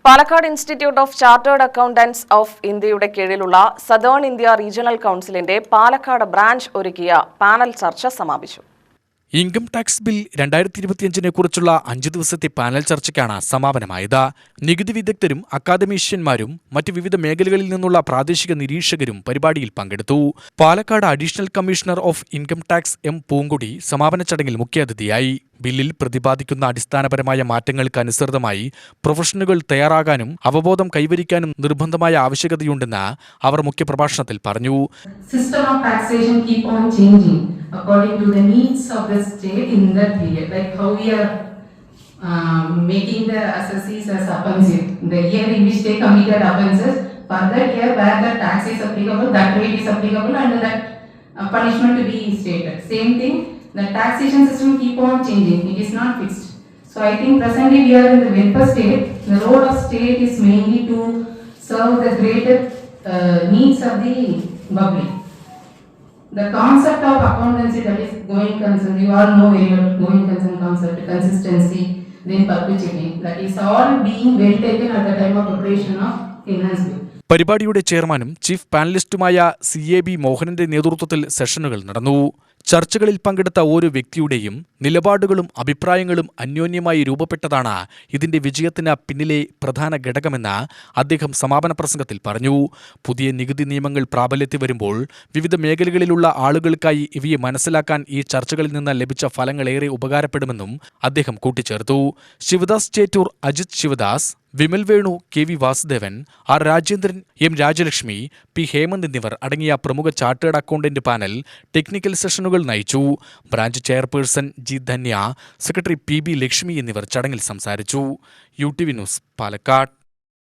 Palakkad institute of chartered accountants of ഇന്ത്യയുടെ കീഴിലുള്ള southern India regional കൗൺസിലിന്റെ പാലക്കാട് ബ്രാഞ്ച് ഒരുക്കിയ പാനൽ ചർച്ച സമാപിച്ചു. ഇൻകം ടാക്സ് ബിൽ 2025 കുറിച്ചുള്ള 5 ദിവസത്തെ പാനൽ ചർച്ചയ്ക്കാണ് സമാപനമായത്. നികുതി വിദഗ്ധരും അക്കാദമീഷ്യന്മാരും മറ്റ് വിവിധ മേഖലകളിൽ നിന്നുള്ള പ്രാദേശിക നിരീക്ഷകരും പരിപാടിയിൽ പങ്കെടുത്തു. Palakkad additional commissioner of income tax M Poonkudi സമാപന ചടങ്ങിൽ മുഖ്യാതിഥിയായി. ബില്ലിൽ പ്രതിപാദിക്കുന്ന അടിസ്ഥാനപരമായ മാറ്റങ്ങൾക്ക് അനുസൃതമായി പ്രൊഫഷനുകൾ തയ്യാറാകാനും അവബോധം കൈവരിക്കാനും നിർബന്ധമായ ആവശ്യകതയുണ്ടെന്ന് അവർ മുഖ്യപ്രഭാഷണത്തിൽ പറഞ്ഞു. According to the needs of the state in that period, like how we are making the assessees as offensive, the year in which they committed offences, for that year where the tax is applicable, that rate is applicable and that punishment to be stated. Same thing, the taxation system keep on changing, it is not fixed. So I think presently we are in the welfare state. The role of state is mainly to serve the greater needs of the public. The concept of accountancy, that is going concern, you all know very well going concern concept, consistency, then perpetuity, that is all being well taken at the time of preparation of finance bill. പരിപാടിയുടെ ചെയർമാനും chief പാനലിസ്റ്റുമായ CAB മോഹനന്റെ നേതൃത്വത്തിൽ സെഷനുകൾ നടന്നു. ചർച്ചകളിൽ പങ്കെടുത്ത ഓരോ വ്യക്തിയുടെയും നിലപാടുകളും അഭിപ്രായങ്ങളും അന്യോന്യമായി രൂപപ്പെട്ടതാണ് ഇതിന്റെ വിജയത്തിന് പിന്നിലെ പ്രധാന ഘടകമെന്ന് അദ്ദേഹം സമാപന പ്രസംഗത്തിൽ പറഞ്ഞു. പുതിയ നികുതി നിയമങ്ങൾ പ്രാബല്യത്തിൽ വരുമ്പോൾ വിവിധ മേഖലകളിലുള്ള ആളുകൾക്കായി ഇവയെ മനസ്സിലാക്കാൻ ഈ ചർച്ചകളിൽ നിന്ന് ലഭിച്ച ഫലങ്ങളേറെ ഉപകാരപ്പെടുമെന്നും അദ്ദേഹം കൂട്ടിച്ചേർത്തു. Sivadas Chettur, Ajith Sivadas, Vimal Venu, KV Vasudevan, R Rajendran, M Rajalakshmi, P Hemant എന്നിവർ അടങ്ങിയ പ്രമുഖ ചാർട്ടേഡ് അക്കൗണ്ടന്റ് പാനൽ ടെക്നിക്കൽ സെഷനുകൾ നയിച്ചു. Branch chairperson G Dhanya, secretary PB Lakshmi എന്നിവർ ചടങ്ങിൽ സംസാരിച്ചു. UTV news, Palakkad.